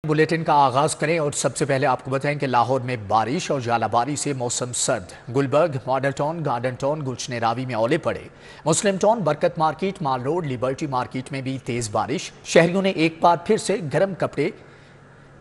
Bulletin का आगाज करें और सबसे पहले आपको बताएं कि लाहौर में बारिश और ज़ालाबारी से मौसम सर्द। Gulberg, model town, garden town, Gulshan Ravi में ओले पड़े। Muslim town, Barkat market, mall road, liberty market में भी तेज बारिश। शहरियों ने एक बार फिर से गर्म कपड़े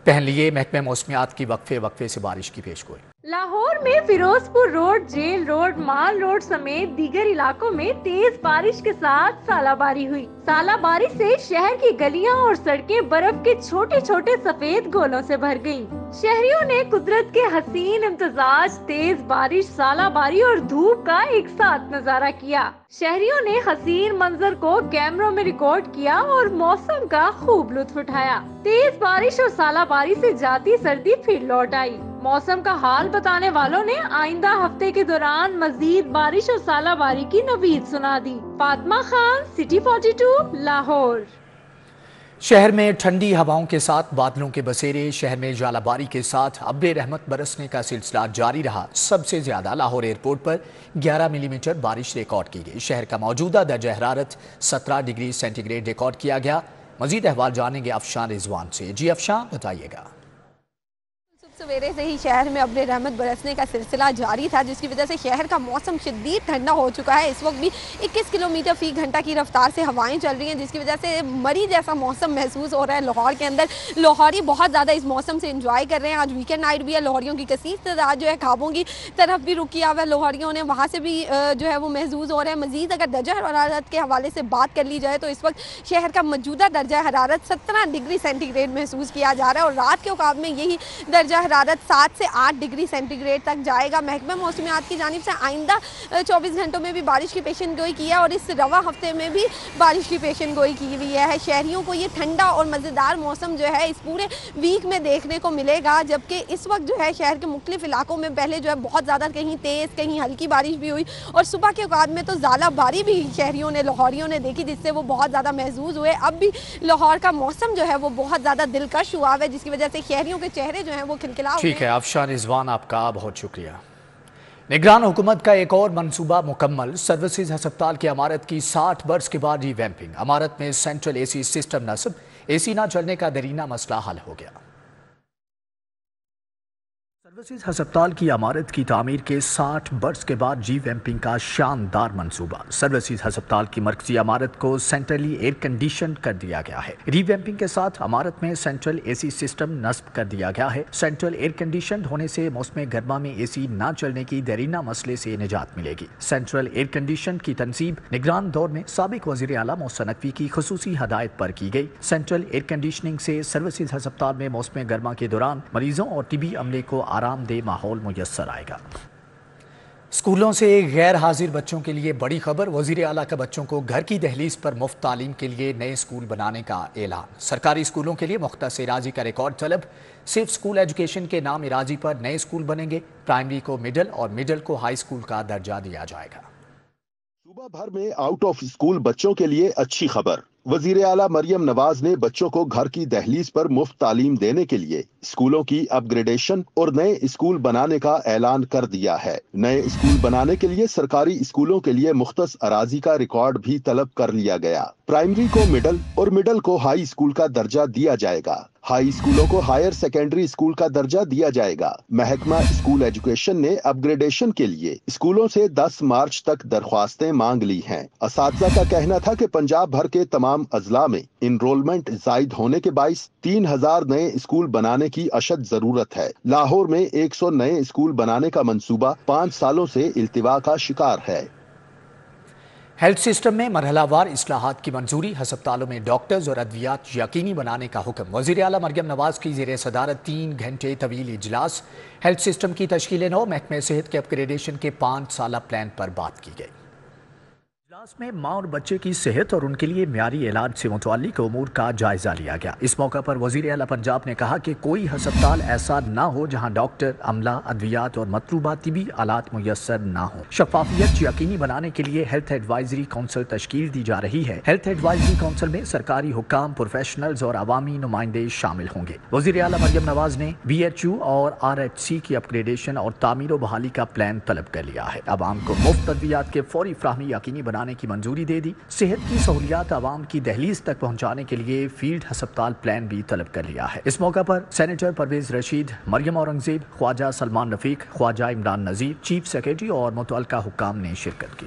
पहन लिए। महकमे मौसमियात की वक्फे से बारिश की पेशगोई। लाहौर में फिरोजपुर रोड, जेल रोड, माल रोड समेत दीगर इलाकों में तेज बारिश के साथ सालाबारी हुई। सालाबारी से शहर की गलियां और सड़कें बर्फ के छोटे छोटे सफेद गोलों से भर गईं। शहरियों ने कुदरत के हसीन इम्तजाज, तेज बारिश, सालाबारी और धूप का एक साथ नजारा किया। शहरियों ने हसीन मंजर को कैमरों में रिकॉर्ड किया और मौसम का खूब लुत्फ उठाया। तेज बारिश और सालाबारी से जाती सर्दी फिर लौट आई। मौसम का हाल बताने वालों ने आइंदा हफ्ते के दौरान मजीद बारिश और सालाबारी की नवीद सुना दी। फातिमा खान, सिटी 42, लाहौर। शहर में ठंडी हवाओं के साथ बादलों के बसेरे। शहर में ज़ालाबारी के साथ अब्र रहमत बरसने का सिलसिला जारी रहा। सबसे ज्यादा लाहौर एयरपोर्ट पर 11 मिलीमीटर बारिश रिकॉर्ड की गई। शहर का मौजूदा दर्जा हरारत 17 डिग्री सेंटीग्रेड रिकॉर्ड किया गया। मजीद अहवाल जानेंगे अफशान रिजवान से। जी अफशान, बताइएगा। सवेरे से ही शहर में अब्र रहमत बरसने का सिलसिला जारी था, जिसकी वजह से शहर का मौसम शदीद ठंडा हो चुका है। इस वक्त भी 21 किलोमीटर फी घंटा की रफ्तार से हवाएं चल रही हैं, जिसकी वजह से मरी जैसा मौसम महसूस हो रहा है लाहौर के अंदर। लाहौरी बहुत ज़्यादा इस मौसम से इंजॉय कर रहे हैं। आज वीकेंड नाइट भी है। लाहौरियों की कसीर तादाद जो है खाबों की तरफ भी रुक किया हुआ है। लाहौरियों ने वहाँ से भी जो है वो महसूस हो रहा है। मजीद अगर दर्जा हरारत के हवाले से बात कर ली जाए तो इस वक्त शहर का मौजूदा दर्जा हरारत 17 डिग्री सेंटीग्रेड महसूस किया जा रहा है और रात के मुकाबले में यही दर्जा हरारत 7 से 8 डिग्री सेंटीग्रेड तक जाएगा। महकमा मौसमियात की जानिब से आइंदा 24 घंटों में भी बारिश की पेशन गोई की है और इस रवा हफ्ते में भी बारिश की पेशन गोई की हुई है। शहरियों को ये ठंडा और मज़ेदार मौसम जो है इस पूरे वीक में देखने को मिलेगा, जबकि इस वक्त जो है शहर के मुख्तलिफ इलाकों में पहले जो है बहुत ज़्यादा कहीं तेज़ कहीं हल्की बारिश भी हुई और सुबह के औकात में तो ज़ालाबारी भी शहरियों ने लाहौरियों ने देखी, जिससे वो बहुत ज़्यादा महसूस हुए। अब भी लाहौर का मौसम जो है वो बहुत ज़्यादा दिलकश हुआ है, जिसकी वजह से शहरियों के चेहरे जो हैं वो खिलखिला हुए हैं। ठीक है अफशान रिजवान, आपका बहुत शुक्रिया। निगरान हुकूमत का एक और मंसूबा मुकम्मल। सर्विसेज हस्पताल की इमारत की 60 बरस के बाद रिवैम्पिंग। इमारत में सेंट्रल एसी सिस्टम नस्ब। एसी ना चलने का दरीना मसला हल हो गया। सर्विसेज हस्पताल की इमारत की तामीर के 60 बरस के बाद रीवैम्पिंग का शानदार मंसूबा। सर्विसेज हस्पताल की मरकजी इमारत को सेंट्रली एयर कंडीशन कर दिया गया है। रीवैम्पिंग के साथ इमारत में सेंट्रल एसी सिस्टम नस्ब कर दिया गया है। सेंट्रल एयर कंडीशन होने से मौसम गर्मा में एसी ना चलने की दरीना मसले से निजात मिलेगी। सेंट्रल एयर कंडीशन की तनसीब निगरान दौर में साबिक वज़ीर आला मोहसिन नकवी की खुसूसी हदायत पर की गई। सेंट्रल एयर कंडीशनिंग से सर्विसेज हस्पताल में मौसम गर्मा के दौरान मरीजों और तिबी अमले को आरामदेह माहौल मुयस्सर आएगा। स्कूलों से गैर हाजिर बच्चों के लिए बड़ी खबर। वज़ीर आला का बच्चों को घर की दहलीज पर मुफ्त तालीम के लिए नए स्कूल बनाने का ऐलान। सरकारी स्कूलों के लिए मुख्तस इराजी का रिकॉर्ड तलब। सिर्फ स्कूल एजुकेशन के नाम इराजी पर नए स्कूल बनेंगे। प्राइमरी को मिडिल और मिडिल को हाई स्कूल का दर्जा दिया जाएगा। सूबा भर में आउट ऑफ स्कूल बच्चों के लिए अच्छी खबर। वजीर आला मरियम नवाज ने बच्चों को घर की दहलीज पर मुफ्त तालीम देने के लिए स्कूलों की अपग्रेडेशन और नए स्कूल बनाने का ऐलान कर दिया है। नए स्कूल बनाने के लिए सरकारी स्कूलों के लिए मुख्तस अराजी का रिकॉर्ड भी तलब कर लिया गया। प्राइमरी को मिडल और मिडल को हाई स्कूल का दर्जा दिया जाएगा। हाई स्कूलों को हायर सेकेंडरी स्कूल का दर्जा दिया जाएगा। महकमा स्कूल एजुकेशन ने अपग्रेडेशन के लिए स्कूलों से 10 मार्च तक दरख्वास्तें मांग ली हैं। असातिज़ा का कहना था कि पंजाब भर के तमाम अजला में इनरोलमेंट जायद होने के बाइस 3000 नए स्कूल बनाने की अशद जरूरत है। लाहौर में 100 नए स्कूल बनाने का मंसूबा 5 सालों से इल्तिवा का शिकार है। हेल्थ सिस्टम में मरहलावार इस्लाहात की मंजूरी। हस्पतालों में डॉक्टर्स और अद्वियात यकीनी बनाने का हुक्म। वज़ीर आला मरियम नवाज की ज़ेर सदारत 3 घंटे तवील इजलास। हेल्थ सिस्टम की तश्कील नौ। महकमे सेहत के अपग्रेडेशन के 5 साला प्लान पर बात की गई। इजलास में माँ और बच्चे की सेहत और उनके लिए म्यारी इलाज से मुतअल्लिक़ उमूर का जायजा लिया गया। इस मौका पर वज़ीर आला पंजाब ने कहा कि कोई हस्पताल ऐसा ना हो जहाँ डॉक्टर, अमला, अद्वियात और मतलूबा तिबी आलात मुयस्सर ना हो। शफाफियत यकीनी बनाने के लिए हेल्थ एडवाइजरी काउंसिल तश्कील दी जा रही है। हेल्थ एडवाइजरी काउंसिल में सरकारी हुक्काम, प्रोफेशनल्स और अवामी नुमाइंदे शामिल होंगे। वज़ीर आला मरियम नवाज ने BHU और RHC की अपग्रेडेशन और तामीर व बहाली का प्लान तलब कर लिया है। अब आम को मुफ्त अद्वियात के फौरी फ्राहमी यकीनी बनाने بنانے کی منظوری دے دی۔ صحت کی سہولیات عوام کی دہلیز تک پہنچانے کے لیے فیلڈ ہسپتال پلان بھی طلب کر لیا ہے۔ اس موقع پر سینیٹر پرویز رشید، مریم اورنگزیب، خواجہ سلمان رفیق، خواجہ عمران نذیر، چیف سیکریٹری اور متعلقہ حکام نے شرکت کی۔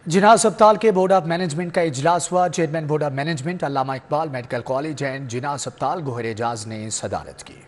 جناح ہسپتال کے بورڈ آف مینجمنٹ کا اجلاس ہوا۔ Chairman board of management Allama Iqbal medical college and جناح ہسپتال گوہر اعجاز نے صدارت کی۔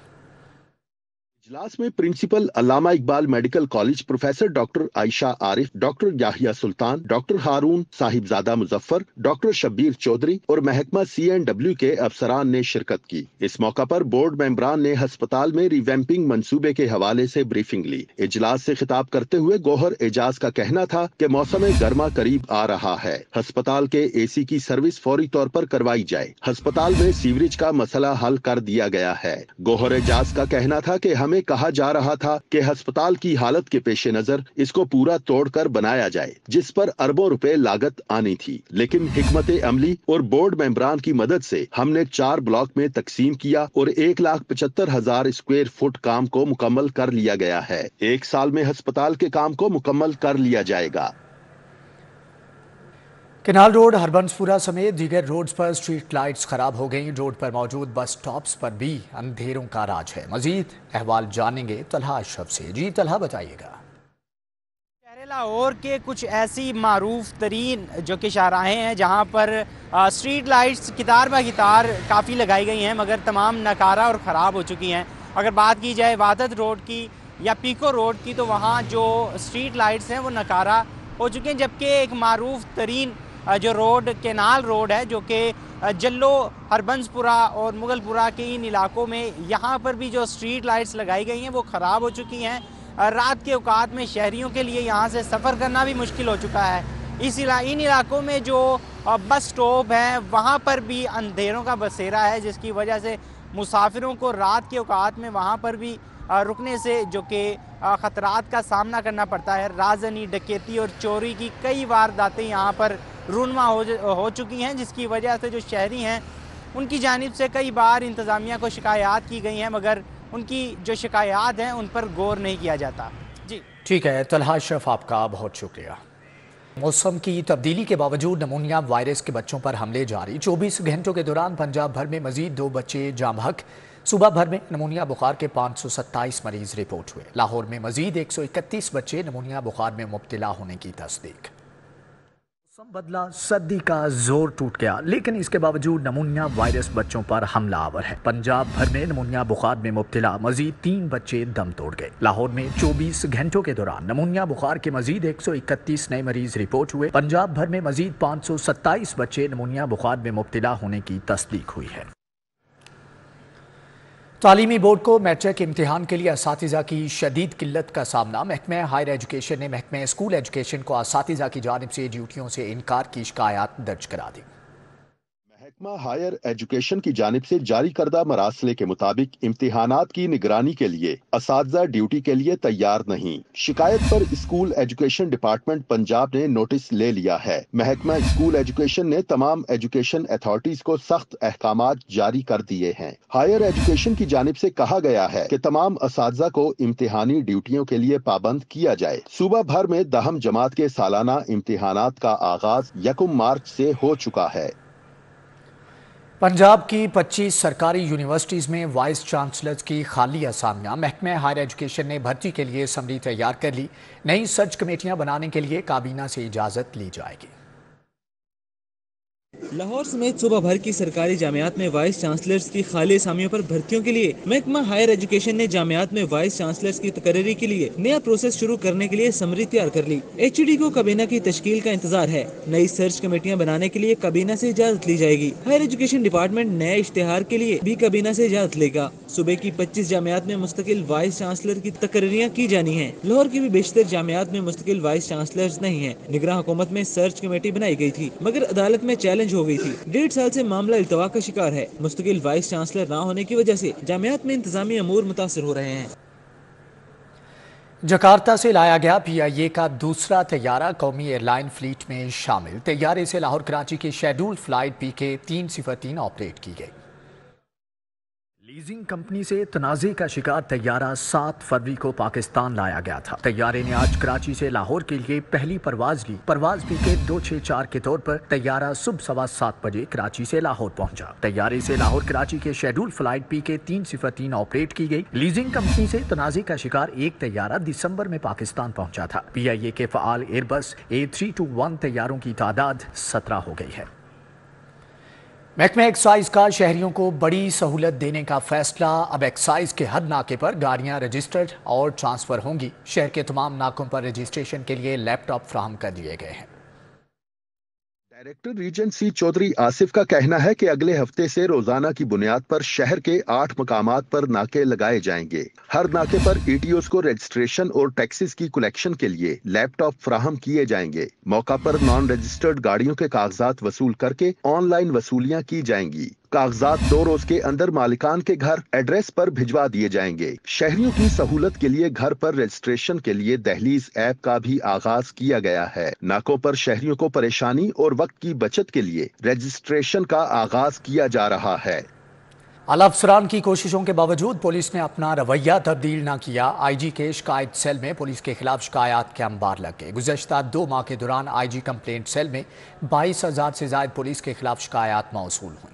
اجلاس میں principal Allama Iqbal medical college professor doctor Ayesha Arif, doctor Yahya Sultan, doctor Haroon Sahibzada Muzaffar, doctor Shabbir Chaudhry اور محکمہ CNW کے افسران نے شرکت کی۔ اس موقع پر بورڈ ممبران نے ہسپتال میں ریویمپنگ منصوبے کے حوالے سے بریفنگ لی۔ اجلاس سے خطاب کرتے ہوئے گوہر اعجاز کا کہنا تھا کہ موسم گرما قریب آ رہا ہے، ہسپتال کے AC کی سروس فوری طور پر کروائی جائے۔ ہسپتال میں سیوریج کا مسئلہ حل کر دیا گیا ہے۔ گوہر اعجاز کا کہنا تھا کہ ہمیں کہا جا رہا تھا کہ ہسپتال کی حالت کے پیش نظر اس کو پورا توڑ کر بنایا جائے، جس پر اربوں روپے لاگت آنی تھی، لیکن حکمت عملی اور بورڈ ممبران کی مدد سے ہم نے 4 بلاک میں تقسیم کیا اور 1,75,000 اسکوائر فٹ کام کو مکمل کر لیا گیا ہے۔ 1 سال میں ہسپتال کے کام کو مکمل کر لیا جائے گا۔ کنال روڈ، ہربنسپورہ سمیت دیگر روڈز پر اسٹریٹ لائٹس خراب ہو گئیں۔ روڈ پر موجود بس سٹاپس پر بھی اندھیروں کا راج ہے۔ مزید احوال جانیں گے طلحہ اشرف سے۔ جی طلحہ بتائیے گا۔ شہر لاہور کے کچھ ایسی معروف ترین جو کہ شاہراہیں ہیں جہاں پر اسٹریٹ لائٹس قطار بہ قطار کافی لگائی گئی ہیں، مگر تمام ناکارہ اور خراب ہو چکی ہیں۔ اگر بات کی جائے وحدت روڈ کی یا پیکو روڈ کی تو وہاں جو اسٹریٹ لائٹس ہیں وہ ناکارہ ہو چکی ہیں، جبکہ ایک معروف ترین جو روڈ کینال روڈ ہے جو کہ جلو، ہربنسپورہ اور مغل پورہ کے ان علاقوں میں، یہاں پر بھی جو اسٹریٹ لائٹس لگائی گئی ہیں وہ خراب ہو چکی ہیں۔ رات کے اوقات میں شہریوں کے لیے یہاں سے سفر کرنا بھی مشکل ہو چکا ہے۔ ان علاقوں میں جو بس سٹاپ ہیں وہاں پر بھی اندھیروں کا بسیرا ہے، جس کی وجہ سے مسافروں کو رات کے اوقات میں وہاں پر بھی رکنے سے جو کہ خطرات کا سامنا کرنا پڑتا ہے۔ رازنی، ڈکیتی اور چوری کی کئی وارداتیں یہاں پر رونما ہو چکی ہیں، جس کی وجہ سے جو شہری ہیں ان کی جانب سے کئی بار انتظامیہ کو شکایات کی گئی ہیں، مگر ان کی جو شکایات ہیں ان پر غور نہیں کیا جاتا۔ جی ٹھیک ہے طلحہ اشرف، آپ کا بہت شکریہ۔ موسم کی تبدیلی کے باوجود نمونیا وائرس کے بچوں پر حملے جاری۔ 24 گھنٹوں کے دوران پنجاب بھر میں مزید 2 بچے جاں بحق۔ صوبہ بھر میں نمونیا بخار کے 527 مریض رپورٹ ہوئے۔ لاہور میں مزید 131 بچے نمونیا بخار میں مبتلا ہونے کی تصدیق۔ موسم بدلا، سردی کا زور ٹوٹ گیا، لیکن اس کے باوجود نمونیا وائرس بچوں پر حملہ آور ہے۔ پنجاب بھر میں نمونیا بخار میں مبتلا مزید 3 بچے دم توڑ گئے۔ لاہور میں 24 گھنٹوں کے دوران نمونیا بخار کے مزید 131 نئے مریض رپورٹ ہوئے۔ پنجاب بھر میں مزید 527 بچے نمونیا بخار میں مبتلا ہونے کی تصدیق ہوئی ہے۔ تعلیمی بورڈ کو میٹرک امتحان کے لیے اساتذہ کی شدید قلت کا سامنا۔ محکمہ ہائر ایجوکیشن نے محکمہ اسکول ایجوکیشن کو اساتذہ کی جانب سے ڈیوٹیوں سے انکار کی شکایات درج کرا دی۔ محکمہ ہائر ایجوکیشن کی جانب سے جاری کردہ مراسلے کے مطابق امتحانات کی نگرانی کے لیے اساتذہ ڈیوٹی کے لیے تیار نہیں۔ شکایت پر اسکول ایجوکیشن ڈپارٹمنٹ پنجاب نے نوٹس لے لیا ہے۔ محکمہ اسکول ایجوکیشن نے تمام ایجوکیشن اتھارٹیز کو سخت احکامات جاری کر دیے ہیں۔ ہائر ایجوکیشن کی جانب سے کہا گیا ہے کہ تمام اساتذہ کو امتحانی ڈیوٹیوں کے لیے پابند کیا جائے۔ صوبہ بھر میں 10ویں جماعت کے سالانہ امتحانات کا آغاز 1 مارچ سے ہو چکا ہے۔ پنجاب کی 25 سرکاری یونیورسٹیز میں وائس چانسلرز کی خالی اسامیاں۔ محکمہ ہائر ایجوکیشن نے بھرتی کے لیے سمری تیار کر لی۔ نئی سرچ کمیٹیاں بنانے کے لیے کابینہ سے اجازت لی جائے گی۔ لاہور سمیت صوبہ بھر کی سرکاری جامعات میں وائس چانسلرز کی خالی اسامیوں پر بھرتیوں کے لیے محکمہ ہائر ایجوکیشن نے جامعات میں وائس چانسلرز کی تقرری کے لیے نیا پروسیس شروع کرنے کے لیے سمری تیار کر لی۔ HED کو کابینہ کی تشکیل کا انتظار ہے۔ نئی سرچ کمیٹیاں بنانے کے لیے کابینہ سے اجازت لی جائے گی۔ ہائر ایجوکیشن ڈپارٹمنٹ نئے اشتہار کے لیے بھی کابینہ سے اجازت لے گا۔ صوبے کی 25 جامعات میں مستقل وائس چانسلر کی تقرریاں کی جانی ہیں۔ لاہور کی بھی بیشتر جامعات میں مستقل وائس چانسلرز نہیں ہیں۔ نگراں حکومت میں سرچ کمیٹی بنائی گئی تھی، مگر عدالت میں چیلنج ہو گئی تھی۔ 1.5 سال سے معاملہ التوا کا شکار ہے۔ مستقل وائس چانسلر نہ ہونے کی وجہ سے جامعات میں انتظامی امور متاثر ہو رہے ہیں۔ جکارتہ سے لایا گیا PIA کا دوسرا طیارہ قومی ایئر لائن فلیٹ میں شامل۔ طیارے سے لاہور کراچی کی شیڈول فلائٹ PK 303 آپریٹ کی گئی۔ लीजिंग कंपनी से तनाज़े का शिकार तैयारा 7 फरवरी को पाकिस्तान लाया गया था। तैयारे ने आज कराची से लाहौर के लिए पहली परवाज ली। परवाज PK 264 के तौर पर तैयारा सुबह 7:15 बजे कराची से लाहौर पहुंचा। तैयारे से लाहौर कराची के शेड्यूल फ्लाइट PK 303 ऑपरेट की गई। लीजिंग कंपनी से तनाज़े का शिकार एक तैयारा दिसंबर में पाकिस्तान पहुंचा था। PIA के फ़आल एयरबस A321 तैयारों की तादाद 17 हो गई है। महकमा एक्साइज का शहरियों को बड़ी सहूलत देने का फैसला। अब एक्साइज के हर नाके पर गाड़ियां रजिस्टर्ड और ट्रांसफर होंगी। शहर के तमाम नाकों पर रजिस्ट्रेशन के लिए लैपटॉप फ्राहम कर दिए गए हैं। Director region C Chaudhry Asif का कहना है कि अगले हफ्ते से रोजाना की बुनियाद पर शहर के 8 मकामात पर नाके लगाए जाएंगे। हर नाके पर ETOs को रजिस्ट्रेशन और टैक्सेस की कलेक्शन के लिए लैपटॉप फ्राहम किए जाएंगे। मौका पर नॉन रजिस्टर्ड गाड़ियों के कागजात वसूल करके ऑनलाइन वसूलियां की जाएंगी। कागजात 2 रोज के अंदर मालिकान के घर एड्रेस पर भिजवा दिए जाएंगे। शहरियों की सहूलत के लिए घर पर रजिस्ट्रेशन के लिए दहलीज ऐप का भी आगाज किया गया है। नाकों पर शहरियों को परेशानी और वक्त की बचत के लिए रजिस्ट्रेशन का आगाज किया जा रहा है। आला अफसरान की कोशिशों के बावजूद पुलिस ने अपना रवैया तब्दील न किया। IG के शिकायत सेल में पुलिस के खिलाफ शिकायत के अंबार लग गए। गुज़श्ता 2 माह के दौरान IG कंप्लेंट सेल में 22,000 से ज्यादा पुलिस के खिलाफ शिकायत मौसूल हुई।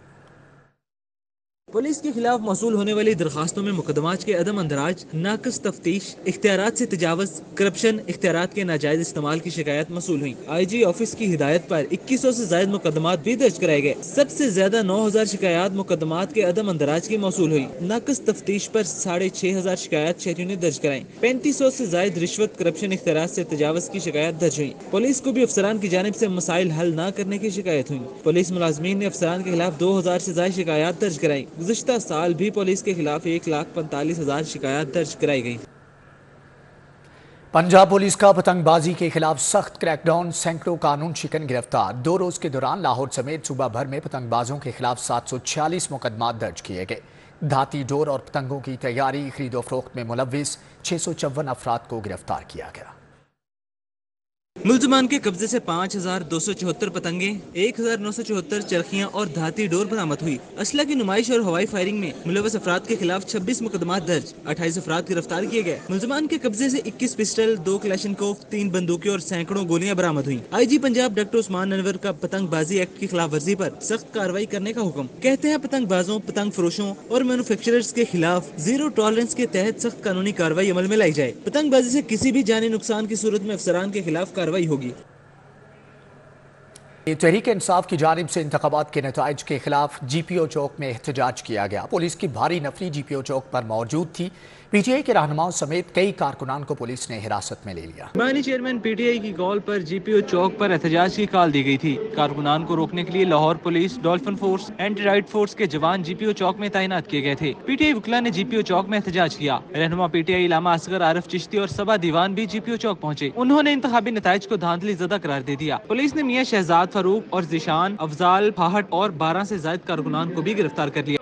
पुलिस के खिलाफ मौसूल होने वाली दरखास्तों में मुकदमात के अदम अंदराज, नाकस तफ्तीश, इख्तियारात से तजावज़, करप्शन, इख्तियारात के नाजायज इस्तेमाल की शिकायत मौसूल हुई। IG ऑफिस की हिदायत पर 2100 से ज्यादा मुकदमात भी दर्ज कराए गए। सबसे ज्यादा 9000 शिकायत मुकदमात के अदम अंदराज की मौसूल हुई। नाकस तफ्तीश पर 6500 शिकायत शहरियों ने दर्ज कराई। 3500 से ज्यादा रिश्वत, करप्शन, इख्तियारात से तजावज़ की शिकायत दर्ज हुई। पुलिस को भी अफसरान की जानिब से मसाइल हल न करने की शिकायत हुई। पुलिस मुलाजमीन ने अफसरान के खिलाफ 2000 से ज्यादा शिकायत दर्ज कराई। गुज़श्ता साल भी पुलिस के खिलाफ 1,45,000 शिकायत दर्ज कराई गई। पंजाब पुलिस का पतंगबाजी के खिलाफ सख्त क्रैकडाउन, सैकड़ों कानून शिकन गिरफ्तार। 2 रोज के दौरान लाहौर समेत सूबा भर में पतंगबाजों के खिलाफ 746 मुकदमात दर्ज किए गए। धाती डोर और पतंगों की तैयारी, खरीदो फरोख्त में मुलव्विस 654 अफराद को गिरफ्तार किया गया। मुल्जमान के कब्जे से 5,274 पतंगे, 1,974 चरखियां और धाती डोर बरामद हुई। असला की नुमाइश और हवाई फायरिंग में मुलव्वस अफराद के खिलाफ 26 मुकदमात दर्ज, 28 अफराद गिरफ्तार किए गए। मुल्जमान के कब्जे से 21 पिस्टल, 2 क्लैशनकोफ, 3 बंदूकें और सैकड़ों गोलियां बरामद हुई। IG पंजाब डॉक्टर उस्मान अनवर का पतंगबाजी एक्ट की खिलाफ वर्जी पर सख्त कार्रवाई करने का हुक्म। कहते हैं पतंगबाजों, पतंग फरोशों और मैन्युफैक्चरर्स के खिलाफ जीरो टॉलरेंस के तहत सख्त कानूनी कार्रवाई अमल में लाई जाए। पतंगबाजी से किसी भी जानी नुकसान की सूरत में अफसरान के खिलाफ कार्रवाई होगी। तहरीक इंसाफ की जानिब से इंतखाबात के नताइज के खिलाफ GPO चौक में एहतजाज किया गया। पुलिस की भारी नफरी GPO चौक पर मौजूद थी। PTI के रहनुमाओं समेत कई कारकुनान को पुलिस ने हिरासत में ले लिया। मानी चेयरमैन PTI की कॉल पर GPO चौक पर एहतजाज की कॉल दी गई थी। कारकुनान को रोकने के लिए Lahore police, dolphin force, anti right force के जवान GPO चौक में तैनात किए गए थे। PTI वकला ने GPO चौक में एहतजाज किया। रहनुमा PTI इलामा असगर आरिफ चिश्ती और सबा दीवान भी GPO चौक पहुँचे। उन्होंने इंतखाबी नताइज को धांधली ज़दा करार दे दिया। पुलिस ने मियां शहजाद फारूक और जिशान, अफजाल, फाहट और 12 से ज्यादा कारकुनान को भी गिरफ्तार कर लिया।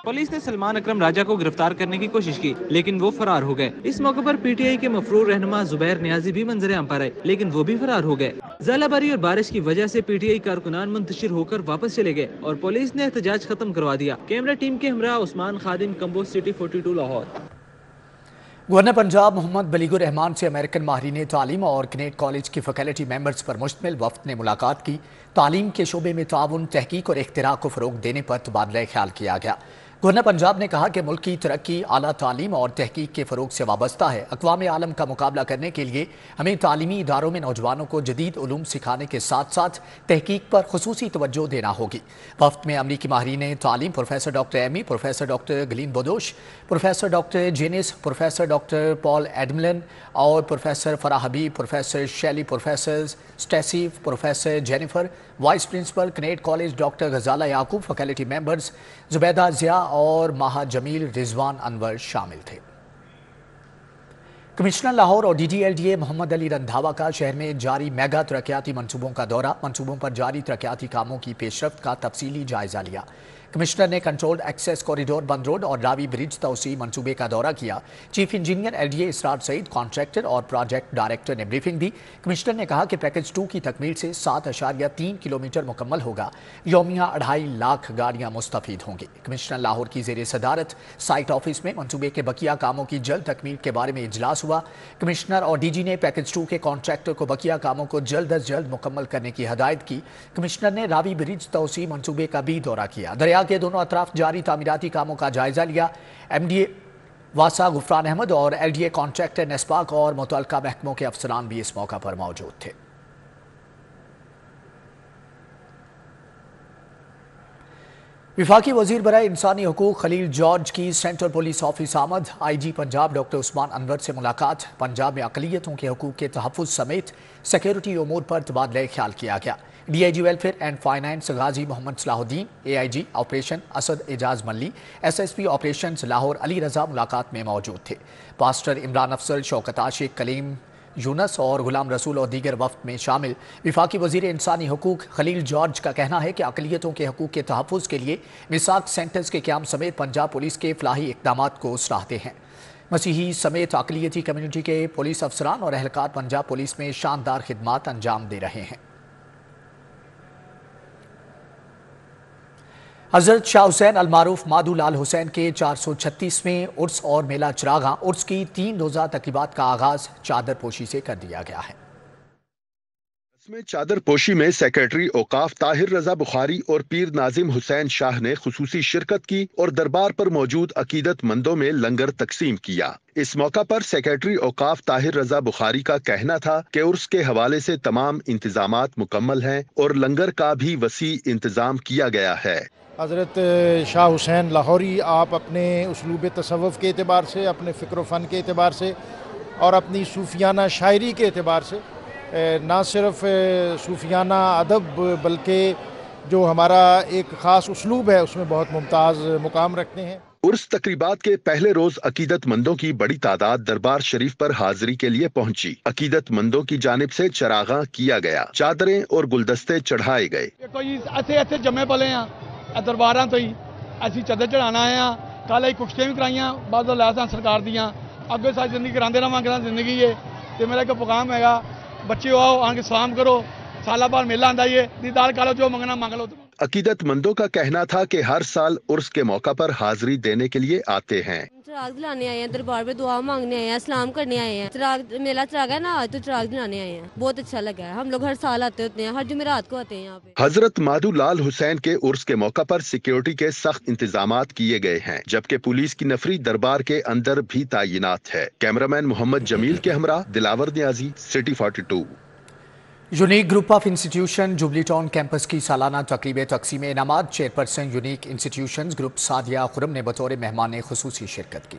पुलिस ने सलमान अकरम राजा को गिरफ्तार करने की कोशिश की, लेकिन वो फरार हो गए। इस मौके पर PTI के मफरूर रहनुमा जुबैर नियाजी भी मंजर-ए-आम पर आए, लेकिन वो भी फरार हो गए। ज़ालाबारी और बारिश की वजह से PTI कारकुनान मुंतशिर होकर वापस चले गए और पुलिस ने एहतजाज खत्म करवा दिया। कैमरा टीम के हमरा उस्मान खादिम, कंबो सिटी 42 लाहौर। गवर्नर पंजाब मोहम्मद बलीगुर रहमान से अमेरिकन माहिरीन तालीम और कनेट कॉलेज की फैकल्टी मेंबर्स पर मुश्तमिल वफ्द ने मुलाकात की। तालीम के शोबे में ताउन, तहकीक और इख्तिराअ को फ़रोग देने पर तबादला ख्याल किया गया। गवर्नर पंजाब ने कहा कि मुल्क की तरक्की आला तालीम और तहकीक के फ़रोग से वाबस्ता है। अक़वाम आलम का मुकाबला करने के लिए हमें तालीमी इदारों में नौजवानों को जदीद उलूम सिखाने के साथ साथ तहकीक पर खुसूसी तवज्जो देना होगी। वफ़द में अमरीकी माहिरीन तालीम professor doctor Amy, professor doctor गलीन बोदोश, professor doctor Janice, professor doctor Paul एडमलन और professor Farah Habib, professor Shelly, professor Stacy, professor Jennifer, vice principal Kinnaird college doctor Ghazala Yaqub, faculty members Zubaida Zia और माहा जमील, रिजवान अनवर शामिल थे। कमिश्नर लाहौर और DDLDA मोहम्मद अली रंधावा का शहर में जारी मेगा तरक्याती मनसूबों का दौरा, मनसूबों पर जारी तरक्याती कामों की पेशरफ्त का तफसीली जायजा लिया। कमिश्नर ने कंट्रोल्ड एक्सेस कॉरिडोर बंद रोड और रावी ब्रिज तोसी मंसूबे का दौरा किया। चीफ इंजीनियर LDA इसरार सईद, कॉन्ट्रैक्टर और प्रोजेक्ट डायरेक्टर ने ब्रीफिंग दी। कमिश्नर ने कहा कि पैकेज 2 की तकमील से 7.3 किलोमीटर मुकम्मल होगा। यौमिया 2.5 लाख गाड़ियां मुस्तफीद होंगी। कमिश्नर लाहौर की ज़ेरे सदारत साइट ऑफिस में मंसूबे के बकिया कामों की जल्द तकमील के बारे में इजलास हुआ। कमिश्नर और DG ने पैकेज 2 के कॉन्ट्रैक्टर को बकिया कामों को जल्द अज जल्द मुकम्मल करने की हदायत की। कमिश्नर ने रावी ब्रिज तोसी मंसूबे का भी दौरा किया। दरिया के दोनों अतराफ जारी तामीराती कामों का जायजा लिया। MDA वासा गुफरान अहमद और LDA कॉन्ट्रैक्टर नेस्पाक और मुतल्लिका महकमों के अफसरान भी इस मौका पर मौजूद थे। विफाकी वजीर बराए इंसानी हुकूक खलील जॉर्ज की सेंट्रल पुलिस ऑफिस आमद। IG पंजाब डॉक्टर उस्मान अनवर से मुलाकात। पंजाब में अकलियतों के हुकूक के तहफ़्फ़ुज़ समेत सिक्योरिटी उमूर पर तबादला ख्याल किया गया। DIG welfare and finance Ghazi Muhammad Salahuddin, AIG operation Asad Ejaz Malli, SSP operation Lahore Ali Raza मुलाकात में मौजूद थे। पास्टर इमरान अफसल, शौकत आशिक, कलीम यूनस और गुलाम रसूल और दीगर वफ्द में शामिल। विफाकी वजीर इंसानी हुकूक खलील जॉर्ज का कहना है कि अकलियतों के हकूक के तहफ़्फ़ुज़ के लिए मिसाक सेंटर्स के क़याम समेत पंजाब पुलिस के फलाही इक़दामात को सराहते हैं। मसीही समेत अकलियती कम्यूनिटी के पुलिस अफसरान और एहलकार पंजाब पुलिस में शानदार खिदमात अंजाम दे रहे हैं। हज़रत शाह हुसैन अलमारूफ माधू लाल हुसैन के 436वें उर्स और मेला चिरागा उर्स की 3 रोज़ा तकरीबात का आगाज चादर पोशी से कर दिया गया है। इसमें चादर पोशी में सेक्रेटरी औकाफ ताहिर रजा बुखारी और पीर नाजिम हुसैन शाह ने खुसूसी शिरकत की और दरबार पर मौजूद अकीदत मंदों में लंगर तकसीम किया। इस मौका पर सेक्रेटरी औकाफ ताहिर रजा बुखारी का कहना था कि उर्स के हवाले से तमाम इंतजामात मुकम्मल हैं और लंगर का भी वसी इंतजाम किया गया है। हज़रत शाह हुसैन लाहौरी आप अपने उसलूब तसव्वुफ़ के एतबार से, अपने फ़िक्र फ़न के एतबार से और अपनी सूफियाना शायरी के एतबार से ना सिर्फ सूफियाना अदब बल्कि जो हमारा एक ख़ास उसलूब है उसमें बहुत मुमताज़ मुकाम रखते हैं। उर्स तकरीबात के पहले रोज अकीदत मंदों की बड़ी तादाद दरबार शरीफ पर हाजिरी के लिए पहुंची। अकीदत मंदों की जानिब से चरागा किया गया, चादरें और गुलदस्ते चढ़ाए गए। इत्थे जम्मे पले हैं दरबारां तो ही असीं चादर चढ़ाना आए हैं। कल असीं कुश्तियां भी कराइयां बाद लैसां सरकार दियां, अगे सारी जिंदगी करांदे रहांगे। जिंदगी है तो मेरा एक पैगाम हैगा, बच्चे आओ आन के सलाम करो, साला बार मेला आंदा है, दीदार करो, जो मंगना मांग लो। अकीदत मंदों का कहना था कि हर साल उर्स के मौका पर हाजिरी देने के लिए आते हैं। चिराग दिलाने आए हैं, दरबार में दुआ मांगने आए हैं, सलाम करने आए हैं। चिराग मेला चिरागा है ना, आज तो चिराग दिलाने आए हैं। बहुत अच्छा लगा है। हम लोग हर साल आते होते हैं, हर जुमेरात को आते हैं यहाँ पे। हजरत माधू लाल हुसैन के उर्स के मौका पर सिक्योरिटी के सख्त इंतजामात किए गए हैं, जबकि पुलिस की नफरी दरबार के अंदर भी तैनात है। कैमरामैन मोहम्मद जमील के हमरा Dilawar Niazi, city 42। Unique group of institution jubilee town campus की सालाना तकरीब तकसीम इनामात। Chairperson unique institution group Sadia Khurram ने बतौर मेहमान खुसूसी शिरकत की।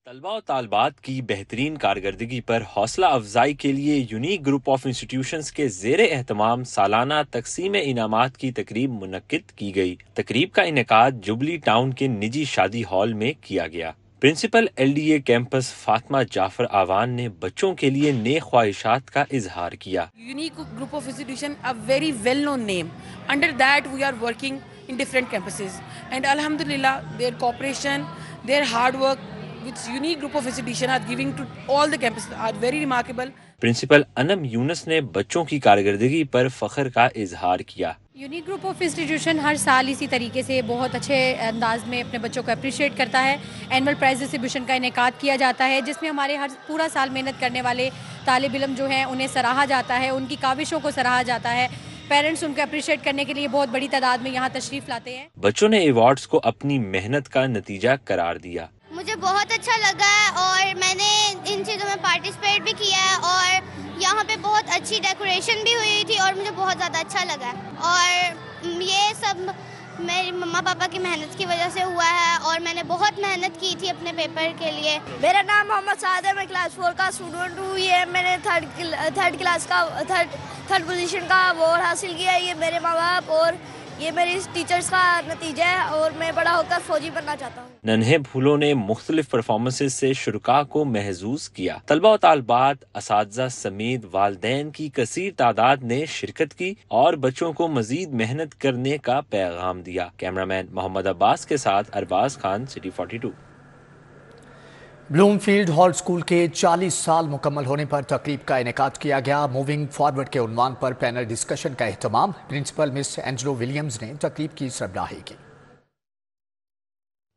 तलबा और तालबात की बेहतरीन कारकर्दगी पर हौसला अफजाई के लिए यूनिक ग्रुप ऑफ इंस्टीट्यूशंस के ज़ेरे एहतमाम सालाना तकसीम इनामात की तकरीब मुनक्किद की गई। तकरीब का इनेकाद जुबली टाउन के निजी शादी हॉल में किया गया। Principal LDA campus Fatima Jafar Awan ने बच्चों के लिए नेक ख्वाहिशात का इजहार किया। Unique group of institution a very well known name, under that we are working in different campuses and अल्हम्दुलिल्लाह their cooperation, their hard work which unique group of institution are giving to all the campuses are very remarkable. Principal Anam Younus ने बच्चों की कारकर्दगी पर फख्र का इजहार किया। यूनिक ग्रुप ऑफ इंस्टीट्यूशन हर साल इसी तरीके से बहुत अच्छे अंदाज में अपने बच्चों को अप्रिशिएट करता है। एनुअल प्राइज डिस्ट्रीब्यूशन का इनेकाद किया जाता है, जिसमें हमारे हर पूरा साल मेहनत करने वाले तालिब इल्म जो हैं उन्हें सराहा जाता है, उनकी काविशों को सराहा जाता है। पेरेंट्स उनको अप्रिशिएट करने के लिए बहुत बड़ी तादाद में यहाँ तशरीफ लाते हैं। बच्चों ने अवार्ड्स को अपनी मेहनत का नतीजा करार दिया। मुझे बहुत अच्छा लगा है और मैंने इन चीज़ों में पार्टिसिपेट भी किया है और यहाँ पे बहुत अच्छी डेकोरेशन भी हुई थी और मुझे बहुत ज़्यादा अच्छा लगा है। और ये सब मेरी मम्मा पापा की मेहनत की वजह से हुआ है और मैंने बहुत मेहनत की थी अपने पेपर के लिए। मेरा नाम मोहम्मद साद है, मैं क्लास 4 का स्टूडेंट हूँ। ये मैंने थर्ड पोजीशन का अवार्ड हासिल किया है। ये मेरे माँ बाप और یہ میری ٹیچرز کا نتیجہ ہے اور میں بڑا ہو کر فوجی بننا چاہتا ہوں۔ ننھے پھولوں نے مختلف پرفارمنسز سے شرکاء کو محظوظ کیا۔ طلبہ و طالبات، اساتذہ سمیت والدین کی کثیر تعداد نے شرکت کی اور بچوں کو مزید محنت کرنے کا پیغام دیا۔ کیمرامین محمد عباس کے ساتھ ارباز خان، سٹی 42۔ بلوم فیلڈ ہال اسکول کے 40 سال مکمل ہونے پر تقریب کا انعقاد کیا گیا۔ موونگ فارورڈ کے عنوان پر پینل ڈسکشن کا اہتمام پرنسپل مس اینجلو ولیمز نے تقریب کی سربراہی کی۔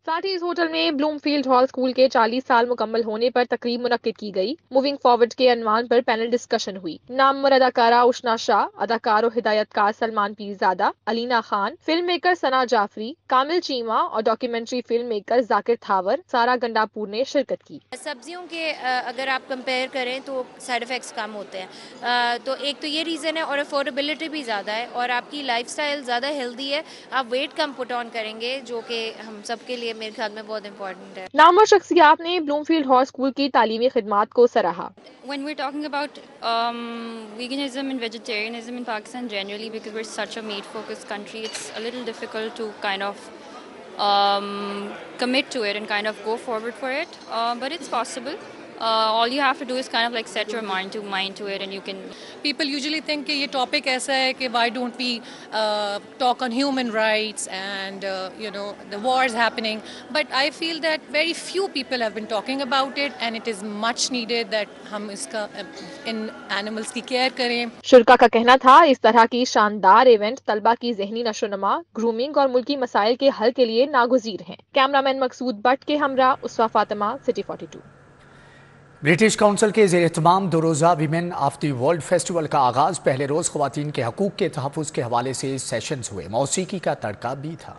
ساتھیز ہوٹل میں بلوم فیلڈ ہال اسکول کے 40 سال مکمل ہونے پر تقریب منعقد کی گئی۔ موونگ فارورڈ کے عنوان پر پینل ڈسکشن ہوئی۔ نامور اداکارہ اشنا شاہ، اداکار و ہدایت کار سلمان پیرزادہ، علینا خان، فلم میکر ثنا جعفری، کامل چیمہ اور ڈاکیومنٹری فلم میکر ذاکر تھاور، سارا گنڈاپور نے شرکت کی۔ سبزیوں کے اگر آپ کمپیئر کریں تو سائیڈ افیکٹس کم ہوتے ہیں، تو ایک تو یہ ریزن ہے، اور افورڈیبلٹی بھی زیادہ ہے، اور آپ کی لائف سٹائل زیادہ ہیلدی ہے، آپ ویٹ کم پٹ آن کریں گے، جو کہ ہم سب کے لیے میرے خیال میں بہت امپورٹنٹ ہے۔ نامور شخصیات نے بلوم فیلڈ ہال اسکول کی تعلیمی خدمات کو سراہا۔ When we're talking about veganism and vegetarianism in Pakistan generally, because we're such a meat-focused country, it's a little difficult to kind of commit to it and kind of go forward for it, but it's possible. All you have to do is kind of like set your mind to it, and you can. People usually think کہ یہ topic ایسا ہے کہ why don't we talk on human rights and the wars happening, but I feel that very few people have been talking about it, and it is much needed that ہم اس کا ان animals کی care کریں۔ شرکا کا کہنا تھا اس طرح کی شاندار ایونٹ طلبہ کی ذہنی نشوونما، گرومنگ اور ملکی مسائل کے حل کے لیے ناگزیر ہیں۔ کیمرامین مقصود بٹ کے ہمراہ اسوا فاطمہ، سٹی 42۔ برٹش کونسل کے زیر اہتمام 2 روزہ women of the world festival کا آغاز پہلے روز خواتین کے حقوق کے تحفظ کے حوالے سے سیشنز ہوئے، موسیقی کا تڑکا بھی تھا۔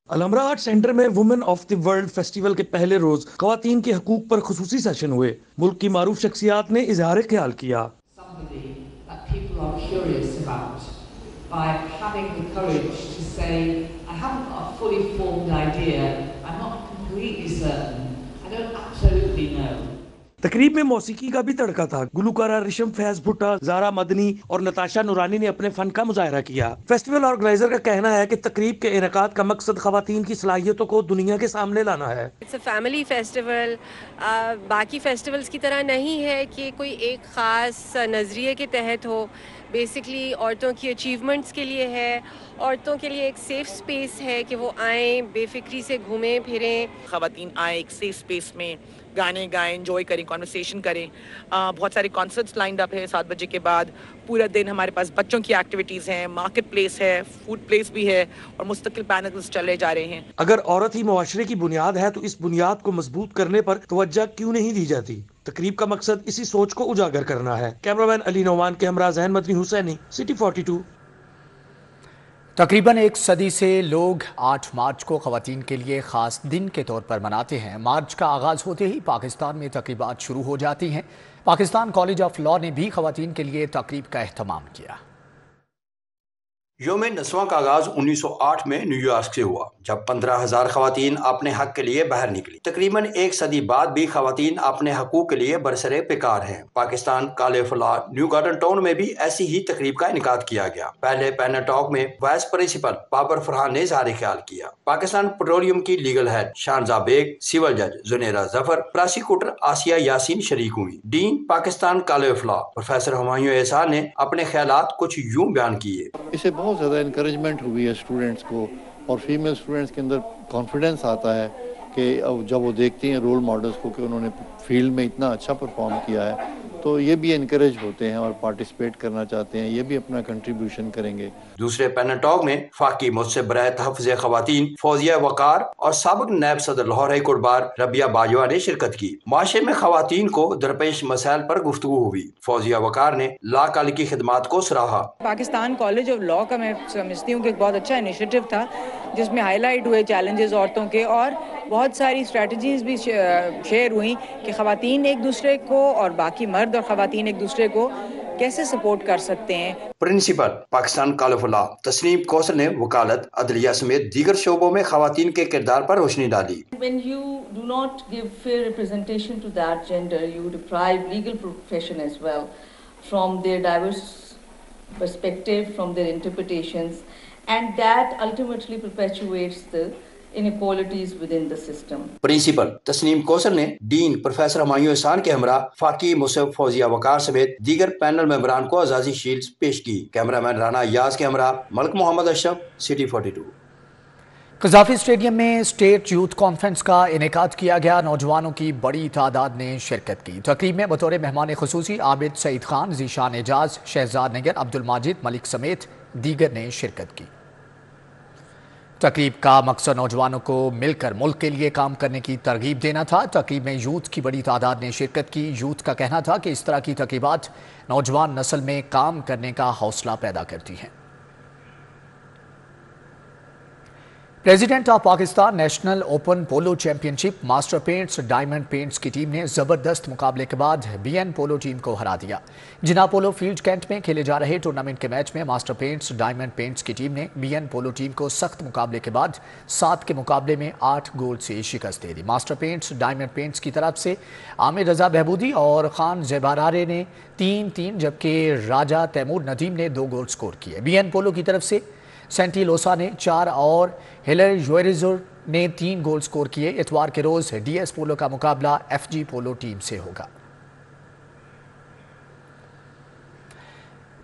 الحمرا آرٹ سینٹر میں women of the world festival کے پہلے روز خواتین کے حقوق پر خصوصی سیشن ہوئے۔ ملک کی معروف شخصیات نے اظہار خیال کیا۔ تقریب میں موسیقی کا بھی تڑکا تھا۔ گلوکارہ ریشم فیض بھٹا، زارا مدنی اور نتاشا نورانی نے اپنے فن کا مظاہرہ کیا۔ فیسٹیول آرگنائزر کا کہنا ہے کہ تقریب کے انعقاد کا مقصد خواتین کی صلاحیتوں کو دنیا کے سامنے لانا ہے۔ اٹس اے فیملی فیسٹیول، باقی فیسٹیولز کی طرح نہیں ہے کہ کوئی ایک خاص نظریے کے تحت ہو، بیسکلی عورتوں کی اچیومنٹس کے لیے ہے، عورتوں کے لیے ایک سیف سپیس ہے کہ وہ آئیں، بے فکری سے گھومیں پھریں۔ خواتین آئیں ایک سیف سپیس میں، گانے گائیں، انجوائے کریں، کانورسیشن کریں۔ بہت سارے کانسرٹس لائنڈ اپ ہے 7 بجے کے بعد۔ پورا دن ہمارے پاس بچوں کی ایکٹیویٹیز ہیں، مارکیٹ پلیس ہے، فوڈ پلیس بھی ہے، اور مستقل پینلز چلے جا رہے ہیں۔ اگر عورت ہی معاشرے کی بنیاد ہے تو اس بنیاد کو مضبوط کرنے پر توجہ کیوں نہیں دی جاتی؟ تقریب کا مقصد اسی سوچ کو اجاگر کرنا ہے۔ کیمرامین علی نعمان کے ہمراہ ذہن مدنی حسینی، سٹی 42۔ تقریباً 1 صدی سے لوگ 8 مارچ کو خواتین کے لیے خاص دن کے طور پر مناتے ہیں۔ مارچ کا آغاز ہوتے ہی پاکستان میں تقریبات شروع ہو جاتی ہیں۔ پاکستان کالج آف لاء نے بھی خواتین کے لیے تقریب کا اہتمام کیا۔ یوم نسواں کا آغاز 1908 میں نیو یارک سے ہوا، جب 15,000 خواتین اپنے حق کے لیے باہر نکلی۔ تقریباً 1 صدی بعد بھی خواتین اپنے حقوق کے لیے برسر پیکار ہیں۔ Pakistan college of law new garden town میں بھی ایسی ہی تقریب کا انعقاد کیا گیا۔ پہلے پینل ٹاک میں وائس پرنسپل بابر فرحان نے اظہار خیال کیا۔ پاکستان پیٹرولیم کی legal head Shanza Baig, civil جج زنیرہ ظفر، پراسیکیوٹر آسیہ یاسین شریک ہوئی۔ Dean Pakistan college of law professor Humayun Ahsan نے اپنے خیالات کچھ یوں بیان کیے۔ اسے بہت زیادہ انکریجمنٹ ہوئی ہے اسٹوڈنٹس کو، اور فیمیل اسٹوڈنٹس کے اندر کانفیڈنس آتا ہے کہ جب وہ دیکھتی ہیں رول ماڈلس کو کہ انہوں نے فیلڈ میں اتنا اچھا پرفارم کیا ہے، تو یہ بھی انکریج ہوتے ہیں اور پارٹیسپیٹ کرنا چاہتے ہیں، یہ بھی اپنا کنٹریبیوشن کریں گے۔ دوسرے پینل ٹاک میں فاقی مؤسسہ برائے تحفظ خواتین فوزیہ وقار اور سابق نائب صدر لاہور ہائی کورٹ بار ربیہ باجوہ نے شرکت کی۔ معاشرے میں خواتین کو درپیش مسائل پر گفتگو ہوئی۔ فوزیہ وقار نے لا کالج کی خدمات کو سراہا۔ پاکستان کالج آف لاء کا میں سمجھتی ہوں کہ ایک بہت اچھا انیشیٹو تھا، جس میں ہائی لائٹ ہوئے چیلنجز عورتوں کے، اور بہت ساری اسٹریٹجیز بھی شیئر ہوئیں کہ خواتین ایک دوسرے کو اور باقی مرد اور خواتین ایک دوسرے کو کیسے سپورٹ کر سکتے ہیں۔ Principal Pakistan college of law Tasneem Kausar نے وکالت، عدلیہ سمیت دیگر شعبوں میں خواتین کے کردار پر روشنی ڈالی۔ When you do not give fair representation to that gender, you deprive legal profession as well from their diverse perspective, from their interpretations, and that ultimately perpetuates the inequalities within the system. Principal Tasneem Kausar ने dean professor Humayun एहसान के हमरा फाकी Musab Fauzia वकार समेत दीगर panel मेंबरान को आजादी shields पेश की। कैमरामैन राना याज के हमरा Malak Mohammad Ashraf, city 42। Gaddafi stadium में स्टेट यूथ कॉन्फ्रेंस का इनेकाद किया गया। नौजवानों की बड़ी तादाद ने शिरकत की। तकरीब में बतौर मेहमान खुसूसी आबिद सईद खान, जीशान एजाज, शहजाद निगर, अब्दुल माजिद मलिक समेत दीगर ने शिरकत की। तकरीब का मकसद नौजवानों को मिलकर मुल्क के लिए काम करने की तरगीब देना था। तकरीब में यूथ की बड़ी तादाद ने शिरकत की। यूथ का कहना था कि इस तरह की तकरीबात नौजवान नस्ल में काम करने का हौसला पैदा करती हैं। President of Pakistan national open polo championship master paints diamond paints की टीम ने जबरदस्त मुकाबले के बाद बीएन पोलो टीम को हरा दिया। जिना पोलो फील्ड कैंट में खेले जा रहे टूर्नामेंट के मैच में मास्टर पेंट्स डायमंड पेंट्स की टीम ने बीएन पोलो टीम को सख्त मुकाबले के बाद 7 के मुकाबले में 8 गोल से शिकस्त दे दी। मास्टर पेंट्स डायमंड पेंट्स की तरफ से आमिर रजा बहबूदी और खान जेबारारे ने 3-3 जबकि राजा तैमूर नदीम ने 2 गोल स्कोर किए। बीएन पोलो की तरफ से सेंटी लोसा ने 4 और हिलर जोरिजुर ने 3 गोल स्कोर किए। इतवार के रोज डीएस पोलो का मुकाबला एफजी पोलो टीम से होगा।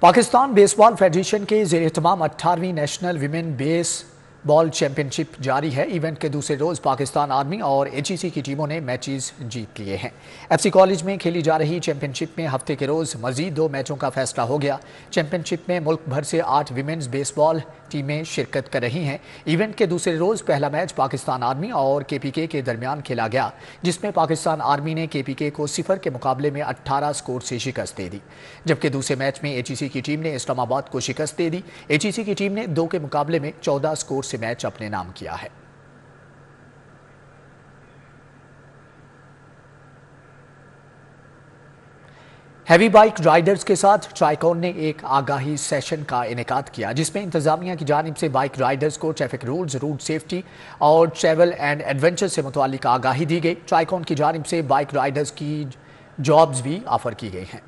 पाकिस्तान बेसबॉल फेडरेशन के ज़ेर एहतमाम 18वीं नेशनल विमेन बेसबॉल चैंपियनशिप जारी है। इवेंट के दूसरे रोज पाकिस्तान आर्मी और एचईसी की टीमों ने मैचेस जीत लिए हैं। एफसी कॉलेज में खेली जा रही चैंपियनशिप में हफ्ते के रोज मजीद 2 मैचों का फैसला हो गया। चैंपियनशिप में मुल्क भर से 8 विमेन्स बेसबॉल टीमें शिरकत कर रही हैं। इवेंट के दूसरे रोज पहला मैच पाकिस्तान आर्मी और केपीके के दरमियान खेला गया, जिसमें पाकिस्तान आर्मी ने केपीके को 0 के मुकाबले में 18 स्कोर से शिकस्त दे दी, जबकि दूसरे मैच में एचईसी की टीम ने इस्लामाबाद को शिकस्त दे दी। एचईसी की टीम ने 2 के मुकाबले में 14 स्कोर से मैच अपने नाम किया है। हैवी बाइक राइडर्स के साथ ट्राइकॉन ने एक आगाही सेशन का इनेकाद किया, जिसमें इंतजामिया की जानिब से बाइक राइडर्स को ट्रैफिक रूल्स, रूट सेफ्टी और ट्रैवल एंड एडवेंचर से मुतालिक आगाही दी गई। ट्राइकॉन की जानिब से बाइक राइडर्स की जॉब्स भी ऑफर की गई हैं।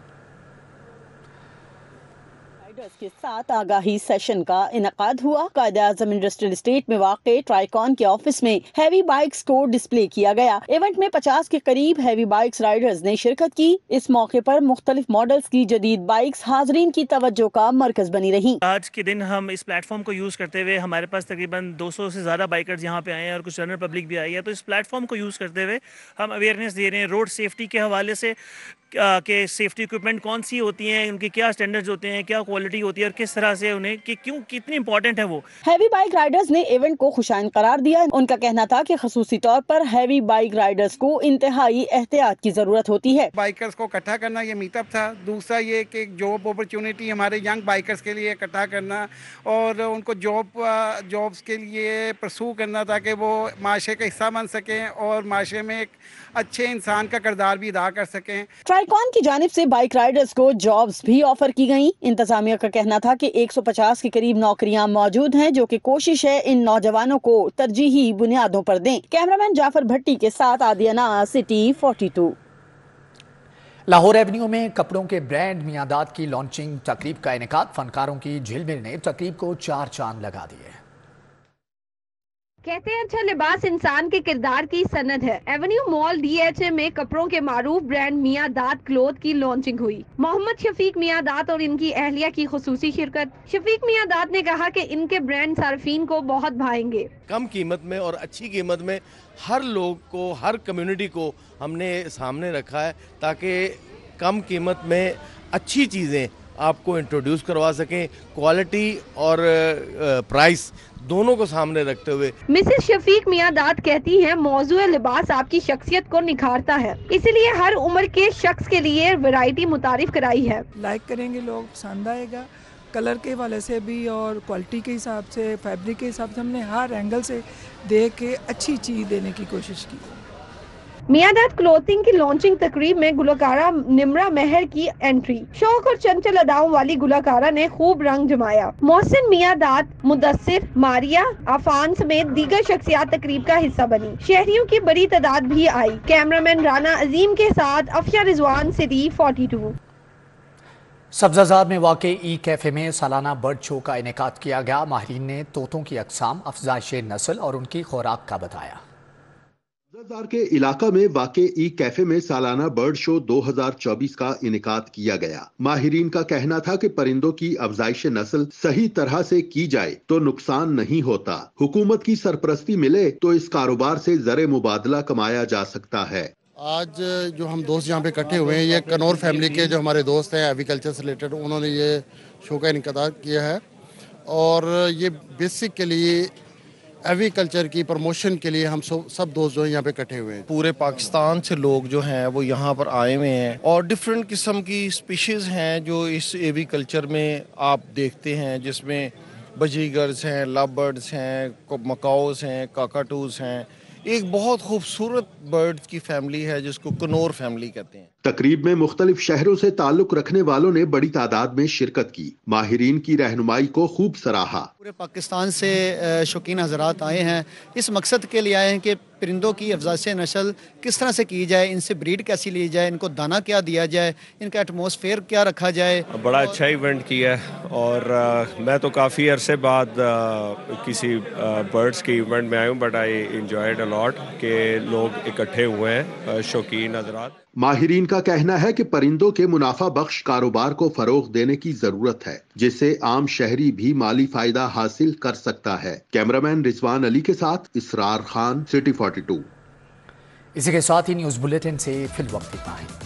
के साथ आगाही सेशन का इनकाद हुआ। कायदे-ए-आज़म इंडस्ट्रियल एस्टेट में वाक़े ट्राइकॉन के ऑफिस में हैवी बाइक्स को डिस्प्ले किया गया। इवेंट में 50 के करीब हैवी बाइक्स राइडर्स ने शिरकत की। इस मौके पर मुख्तलिफ मॉडल्स की जदीद बाइक्स हाजरीन की तवज्जो का मरकज बनी रही। आज के दिन हम इस प्लेटफॉर्म को यूज करते हुए, हमारे पास तकरीबन 200 से ज्यादा बाइकर्स यहाँ पे आए हैं और कुछ जनरल पब्लिक भी आई है, तो इस प्लेटफॉर्म को यूज करते हुए हम अवेयरनेस दे रहे हैं रोड सेफ्टी के हवाले से कि सेफ्टी इक्विपमेंट कौन सी होती हैं, उनके क्या स्टैंडर्ड्स होते हैं, क्या क्वालिटी होती है और किस तरह से उन्हें कि क्यों कितनी इंपॉर्टेंट है वो। हैवी बाइक राइडर्स ने इवेंट को खुशाइन करार दिया। उनका कहना था कि खसूसी तौर पर हैवी बाइक राइडर्स को इंतहाई एहतियात की जरूरत होती है। बाइकर्स को इकट्ठा करना ये मीटअप था। दूसरा ये कि जॉब अपॉर्चुनिटी हमारे यंग बाइकर्स के लिए इकट्ठा करना और उनको जॉब्स के लिए परसू करना ताकि वो माशरे का हिस्सा बन सकें और माशरे में एक अच्छे इंसान का किरदार भी अदा कर सकें। ट्राइकॉन की जानिब से बाइक राइडर्स को जॉब्स भी ऑफर की गयी। इंतजामिया का कहना था कि 150 के करीब नौकरियां मौजूद हैं, जो कि कोशिश है इन नौजवानों को तरजीही बुनियादों पर दें। कैमरामैन जाफर भट्टी के साथ आदियाना, सिटी 42। लाहौर एवेन्यू में कपड़ों के ब्रांड मियादाद की लॉन्चिंग तकरीब का इनेकाद। फनकारों की झिलमिल ने तकरीब को 4 चांद लगा दिए। कहते हैं अच्छा लिबास इंसान के किरदार की सनद है। एवेन्यू मॉल DHA में कपड़ों के मारूफ ब्रांड मियादाद क्लोथ की लॉन्चिंग हुई। मोहम्मद शफीक मियादाद और इनकी अहलिया की खुसूसी शिरकत। शफीक मियादाद ने कहा कि इनके ब्रांड सार्फिन को बहुत भाएंगे। कम कीमत में और अच्छी कीमत में हर लोग को, हर कम्युनिटी को हमने सामने रखा है ताकि कम कीमत में अच्छी चीज़ें आपको इंट्रोड्यूस करवा सकें, क्वालिटी और प्राइस दोनों को सामने रखते हुए। मिसेस शफीक मियादाद कहती हैं मौजूद लिबास आपकी शख्सियत को निखारता है, इसलिए हर उम्र के शख्स के लिए वैरायटी मुतारिफ कराई है। लाइक करेंगे लोग, पसंद आएगा। कलर के वाले से भी और क्वालिटी के हिसाब से, फैब्रिक के हिसाब से हमने हर एंगल से देख के अच्छी चीज़ देने की कोशिश की। मियादाद क्लोथिंग की लॉन्चिंग तकरीब में गुलकारा निम्रा मेहर की एंट्री। शौक और चंचल अदाओं वाली गुलकारा ने खूब रंग जमाया। मोहसिन मियादाद, मुदस्सिर, मारिया, आफान समेत दीगर शख्सियात तकरीब का हिस्सा बनी। शहरियों की बड़ी तादाद भी आई। कैमरामैन राना अजीम के साथ अफशा रिजवान, सिटी 42। सब्जाजार में वाक़े ई कैफ़े में सालाना बर्ड शो का इनेकाद किया गया। माहिरीन ने तोतों की अक़साम, अफज़ाइश नस्ल और उनकी खुराक का बताया। सब्जाजार के इलाका में वाक़े ई कैफे में सालाना बर्ड शो 2024 का इनेकाद किया गया। माहिरीन का कहना था कि परिंदों की अफज़ाइश नस्ल सही तरह से की जाए तो नुकसान नहीं होता। हुकूमत की सरपरस्ती मिले तो इस कारोबार से ज़र मुबादला कमाया जा सकता है। आज जो हम दोस्त यहाँ पे इकट्ठे हुए हैं, ये कनौर फैमिली के जो हमारे दोस्त हैं एग्रीकल्चर से रिलेटेड, उन्होंने ये शो का इनेकाद किया है और ये बेसिकली एग्रीकल्चर की प्रमोशन के लिए हम सब दोस्त जो हैं यहाँ पे इकट्ठे हुए हैं। पूरे पाकिस्तान से लोग जो हैं वो यहाँ पर आए हुए हैं और डिफरेंट किस्म की स्पीशीज़ हैं जो इस एग्रीकल्चर में आप देखते हैं, जिसमें बजीगर्स हैं, लव बर्ड्स हैं, मकाओस हैं, काकाटूस हैं। एक बहुत खूबसूरत बर्ड्स की फैमिली है जिसको कनौर फैमिली कहते हैं। तकरीब में मुख्तलिफ शहरों से ताल्लुक रखने वालों ने बड़ी तादाद में शिरकत की। माहिरीन की रहनुमाई को खूब सराहा। पूरे पाकिस्तान से शौकीन हजरात आए हैं, इस मकसद के लिए आए हैं कि परिंदों की अफज़ाइश नस्ल किस तरह से की जाए, इनसे ब्रीड कैसी ली जाए, इनको दाना क्या दिया जाए, इनका एटमॉस्फेयर क्या रखा जाए। बड़ा अच्छा इवेंट किया है और मैं तो काफ़ी अरसे बाद किसी बर्ड्स के इवेंट में आया हूँ, but I enjoyed a lot के लोग इकट्ठे हुए हैं शौकीन हजरात। माहिरीन का कहना है कि परिंदों के मुनाफा बख्श कारोबार को फरोग देने की जरूरत है, जिससे आम शहरी भी माली फायदा हासिल कर सकता है। कैमरामैन रिजवान अली के साथ इसरार खान, सिटी 42। इसी के साथ ही न्यूज़ बुलेटिन से फिल वक्त इतना है।